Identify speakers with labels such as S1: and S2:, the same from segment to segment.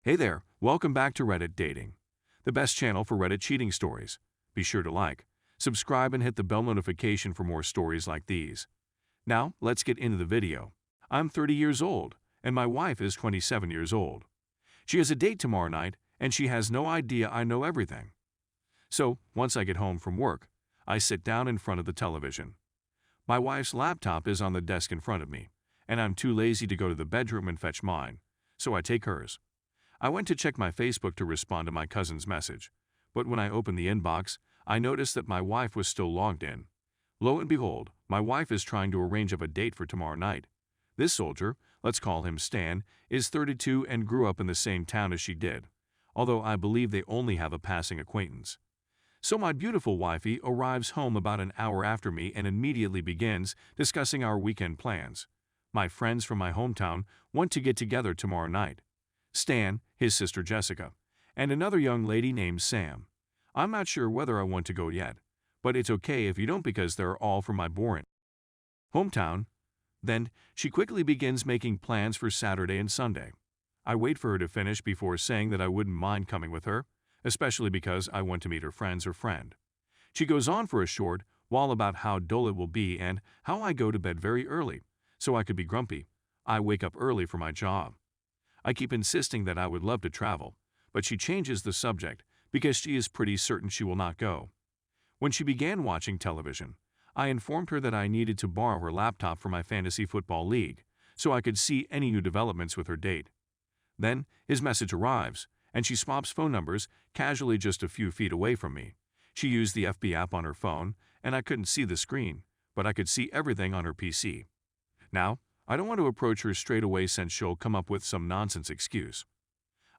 S1: Hey there, welcome back to Reddit Dating, the best channel for Reddit cheating stories. Be sure to like, subscribe, and hit the bell notification for more stories like these. Now, let's get into the video. I'm 30 years old, and my wife is 27 years old. She has a date tomorrow night, and she has no idea I know everything. So, once I get home from work, I sit down in front of the television. My wife's laptop is on the desk in front of me, and I'm too lazy to go to the bedroom and fetch mine, so I take hers. I went to check my Facebook to respond to my cousin's message, but when I opened the inbox, I noticed that my wife was still logged in. Lo and behold, my wife is trying to arrange up a date for tomorrow night. This soldier, let's call him Stan, is 32 and grew up in the same town as she did, although I believe they only have a passing acquaintance. So my beautiful wifey arrives home about an hour after me and immediately begins discussing our weekend plans. My friends from my hometown want to get together tomorrow night. Stan, his sister Jessica, and another young lady named Sam. I'm not sure whether I want to go yet, but it's okay if you don't because they're all from my boring hometown. Then, she quickly begins making plans for Saturday and Sunday. I wait for her to finish before saying that I wouldn't mind coming with her, especially because I want to meet her friends or friend. She goes on for a short while about how dull it will be and how I go to bed very early, so I could be grumpy. I wake up early for my job. I keep insisting that I would love to travel, but she changes the subject because she is pretty certain she will not go. When she began watching television, I informed her that I needed to borrow her laptop for my fantasy football league so I could see any new developments with her date. Then his message arrives, and she swaps phone numbers casually just a few feet away from me. She used the FB app on her phone, and I couldn't see the screen, but I could see everything on her PC. Now, I don't want to approach her straight away since she'll come up with some nonsense excuse.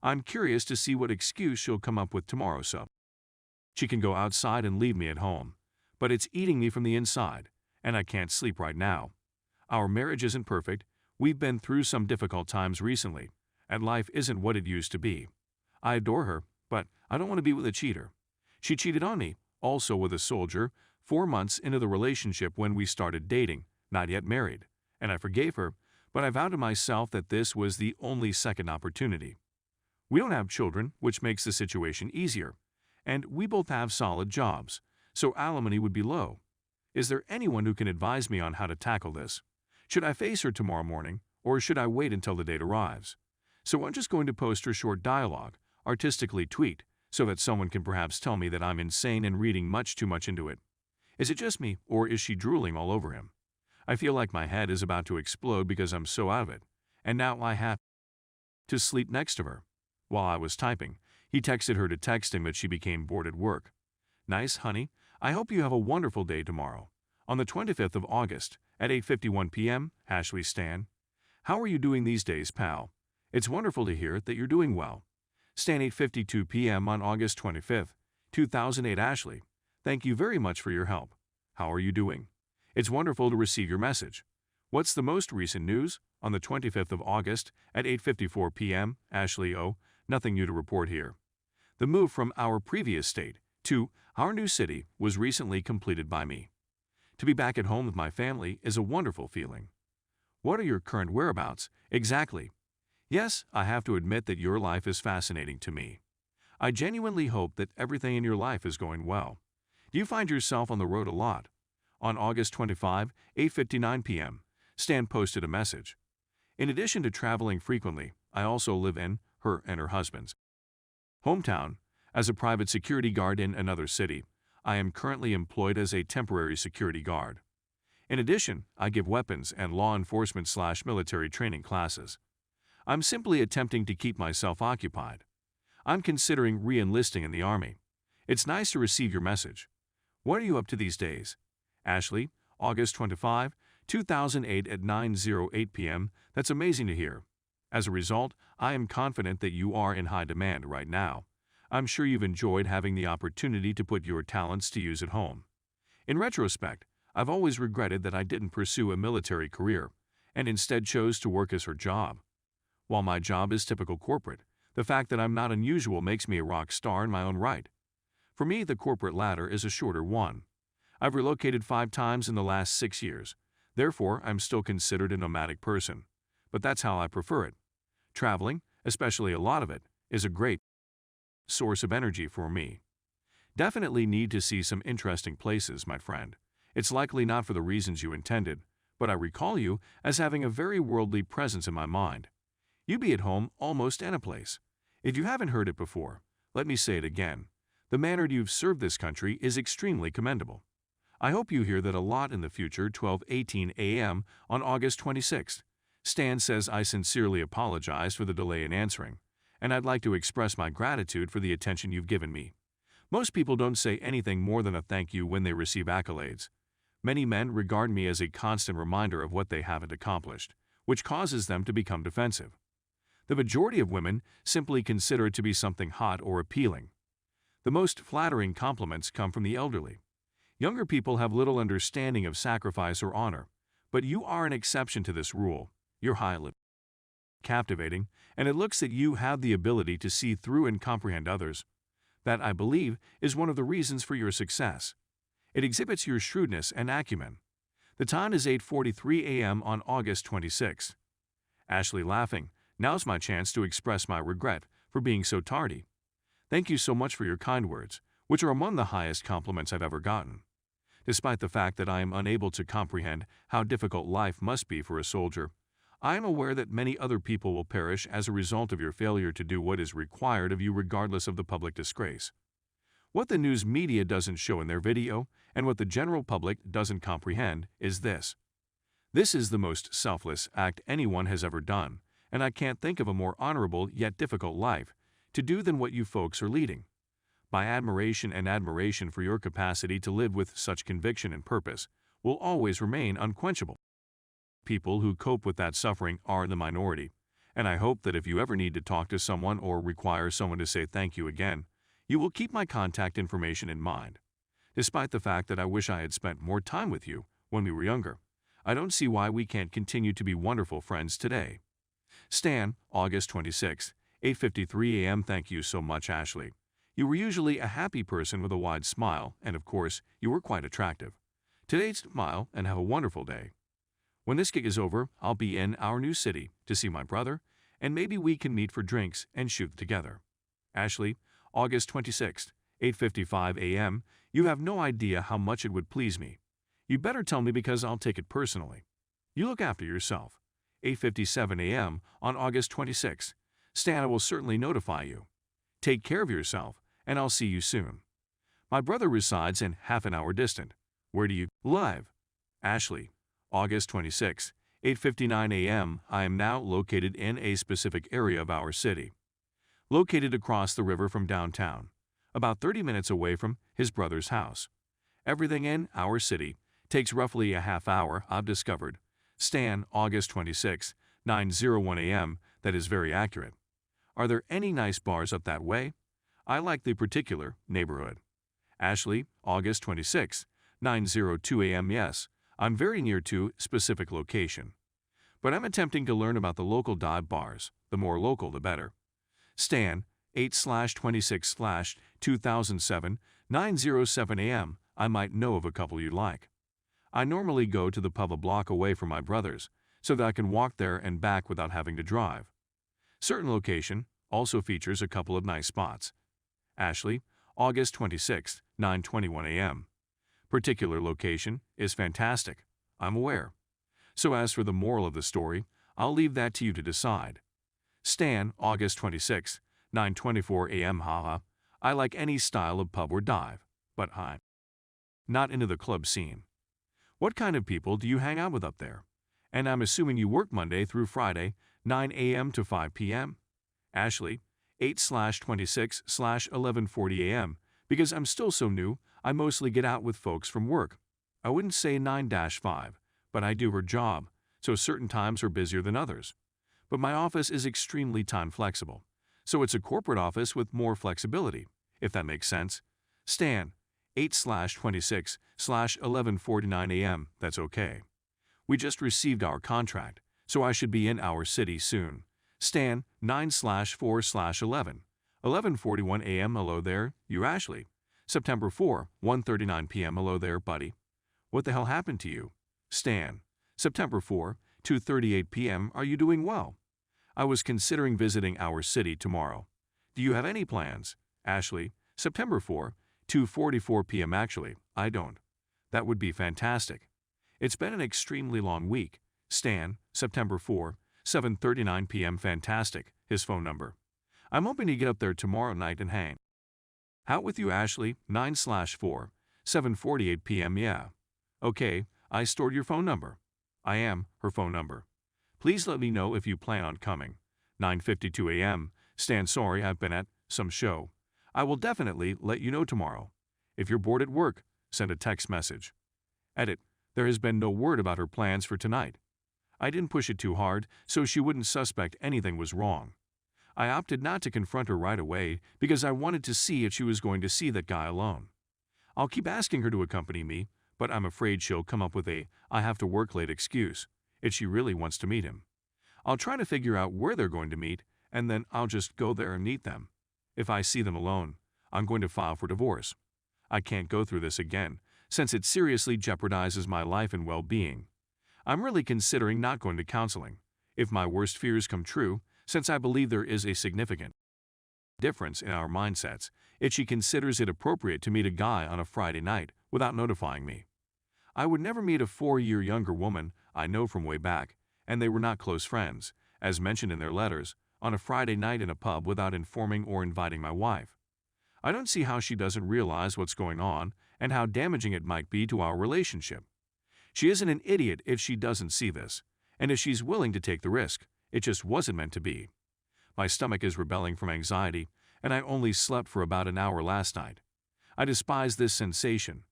S1: I'm curious to see what excuse she'll come up with tomorrow so she can go outside and leave me at home. But it's eating me from the inside, and I can't sleep right now. Our marriage isn't perfect, we've been through some difficult times recently, and life isn't what it used to be. I adore her, but I don't want to be with a cheater. She cheated on me, also with a soldier, 4 months into the relationship when we started dating, not yet married. And I forgave her, but I vowed to myself that this was the only second opportunity. We don't have children, which makes the situation easier, and we both have solid jobs, so alimony would be low. Is there anyone who can advise me on how to tackle this? Should I face her tomorrow morning, or should I wait until the date arrives? So I'm just going to post her short dialogue, artistically tweaked, so that someone can perhaps tell me that I'm insane and reading much too much into it. Is it just me, or is she drooling all over him? I feel like my head is about to explode because I'm so out of it, and now I have to sleep next to her. While I was typing, he texted her to text him that she became bored at work. Nice, honey. I hope you have a wonderful day tomorrow. On the 25th of August, at 8:51 p.m., Ashley Stan. How are you doing these days, pal? It's wonderful to hear that you're doing well. Stan 8:52 p.m. on August 25th, 2008 Ashley. Thank you very much for your help. How are you doing? It's wonderful to receive your message. What's the most recent news? On the 25th of August at 8:54 p.m., Ashley O. Nothing new to report here. The move from our previous state to our new city was recently completed by me. To be back at home with my family is a wonderful feeling. What are your current whereabouts? Exactly. Yes, I have to admit that your life is fascinating to me. I genuinely hope that everything in your life is going well. Do you find yourself on the road a lot? On August 25, 8:59 p.m., Stan posted a message. In addition to traveling frequently, I also live in her and her husband's hometown. As a private security guard in another city, I am currently employed as a temporary security guard. In addition, I give weapons and law enforcement/military training classes. I'm simply attempting to keep myself occupied. I'm considering re-enlisting in the Army. It's nice to receive your message. What are you up to these days? Ashley, August 25, 2008 at 9:08 p.m. That's amazing to hear. As a result, I am confident that you are in high demand right now. I'm sure you've enjoyed having the opportunity to put your talents to use at home. In retrospect, I've always regretted that I didn't pursue a military career and instead chose to work as her job. While my job is typical corporate, the fact that I'm not unusual makes me a rock star in my own right. For me, the corporate ladder is a shorter one. I've relocated 5 times in the last 6 years. Therefore, I'm still considered a nomadic person. But that's how I prefer it. Traveling, especially a lot of it, is a great source of energy for me. Definitely need to see some interesting places, my friend. It's likely not for the reasons you intended, but I recall you as having a very worldly presence in my mind. You be at home almost any place. If you haven't heard it before, let me say it again. The manner you've served this country is extremely commendable. I hope you hear that a lot in the future. 12:18 a.m. on August 26th. Stan says, I sincerely apologize for the delay in answering, and I'd like to express my gratitude for the attention you've given me. Most people don't say anything more than a thank you when they receive accolades. Many men regard me as a constant reminder of what they haven't accomplished, which causes them to become defensive. The majority of women simply consider it to be something hot or appealing. The most flattering compliments come from the elderly. Younger people have little understanding of sacrifice or honor, but you are an exception to this rule. You're highly captivating, and it looks that you have the ability to see through and comprehend others. That, I believe, is one of the reasons for your success. It exhibits your shrewdness and acumen. The time is 8:43 a.m. on August 26. Ashley laughing, now's my chance to express my regret for being so tardy. Thank you so much for your kind words, which are among the highest compliments I've ever gotten. Despite the fact that I am unable to comprehend how difficult life must be for a soldier, I am aware that many other people will perish as a result of your failure to do what is required of you regardless of the public disgrace. What the news media doesn't show in their video, and what the general public doesn't comprehend, is this. This is the most selfless act anyone has ever done, and I can't think of a more honorable yet difficult life to do than what you folks are leading. My admiration for your capacity to live with such conviction and purpose will always remain unquenchable. People who cope with that suffering are in the minority, and I hope that if you ever need to talk to someone or require someone to say thank you again, you will keep my contact information in mind. Despite the fact that I wish I had spent more time with you when we were younger, I don't see why we can't continue to be wonderful friends today. Stan, August 26, 8:53 a.m. Thank you so much, Ashley. You were usually a happy person with a wide smile, and of course, you were quite attractive. Today, smile and have a wonderful day. When this gig is over, I'll be in our new city to see my brother, and maybe we can meet for drinks and shoot together. Ashley, August 26, 8:55 a.m. You have no idea how much it would please me. You better tell me because I'll take it personally. You look after yourself. 8:57 a.m. on August 26. Stan, I will certainly notify you. Take care of yourself, and I'll see you soon. My brother resides in half an hour distant. Where do you live? Ashley, August 26, 8:59 a.m. I am now located in a specific area of our city. Located across the river from downtown, about 30 minutes away from his brother's house. Everything in our city takes roughly a half hour, I've discovered. Stan, August 26, 9:01 a.m. That is very accurate. Are there any nice bars up that way? I like the particular neighborhood. Ashley, August 26, 9:02 a.m. Yes, I'm very near to specific location. But I'm attempting to learn about the local dive bars. The more local, the better. Stan, 8/26/2007, 9:07 a.m. I might know of a couple you'd like. I normally go to the pub a block away from my brother's, so that I can walk there and back without having to drive. Certain location also features a couple of nice spots. Ashley, August 26, 9:21 a.m. Particular location is fantastic, I'm aware. So as for the moral of the story, I'll leave that to you to decide. Stan, August 26, 9:24 a.m. Haha, I like any style of pub or dive, but I'm not into the club scene. What kind of people do you hang out with up there? And I'm assuming you work Monday through Friday, 9 a.m. to 5 p.m. Ashley, 8/26/11:40 a.m. Because I'm still so new, I mostly get out with folks from work. I wouldn't say 9-5, but I do her job, so certain times are busier than others. But my office is extremely time flexible, so it's a corporate office with more flexibility, if that makes sense. Stan, 8/26/11:49 a.m. That's okay. We just received our contract, so I should be in our city soon. Stan, 9/4/11, 11:41 a.m. Hello there, you Ashley. September 4, 1:39 p.m. Hello there, buddy. What the hell happened to you? Stan, September 4, 2:38 p.m. Are you doing well? I was considering visiting our city tomorrow. Do you have any plans? Ashley, September 4, 2:44 p.m. Actually, I don't. That would be fantastic. It's been an extremely long week. Stan, September 4, 7:39 p.m. Fantastic, his phone number. I'm hoping to get up there tomorrow night and hang out with you. Ashley, 9/4, 7:48 p.m. Yeah. Okay, I stored your phone number. I am her phone number. Please let me know if you plan on coming. 9:52 a.m. Stan, sorry I've been at some show. I will definitely let you know tomorrow. If you're bored at work, send a text message. Edit. There has been no word about her plans for tonight. I didn't push it too hard so she wouldn't suspect anything was wrong. I opted not to confront her right away because I wanted to see if she was going to see that guy alone. I'll keep asking her to accompany me, but I'm afraid she'll come up with a "I have to work late" excuse if she really wants to meet him. I'll try to figure out where they're going to meet, and then I'll just go there and meet them. If I see them alone, I'm going to file for divorce. I can't go through this again, since it seriously jeopardizes my life and well-being. I'm really considering not going to counseling, if my worst fears come true, since I believe there is a significant difference in our mindsets if she considers it appropriate to meet a guy on a Friday night without notifying me. I would never meet a 4-year younger woman I know from way back, and they were not close friends, as mentioned in their letters, on a Friday night in a pub without informing or inviting my wife. I don't see how she doesn't realize what's going on and how damaging it might be to our relationship. She isn't an idiot if she doesn't see this, and if she's willing to take the risk, it just wasn't meant to be. My stomach is rebelling from anxiety, and I only slept for about an hour last night. I despise this sensation.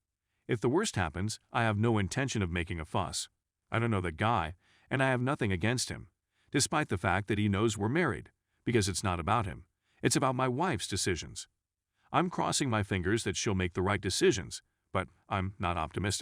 S1: If the worst happens, I have no intention of making a fuss. I don't know that guy, and I have nothing against him, despite the fact that he knows we're married, because it's not about him. It's about my wife's decisions. I'm crossing my fingers that she'll make the right decisions, but I'm not optimistic.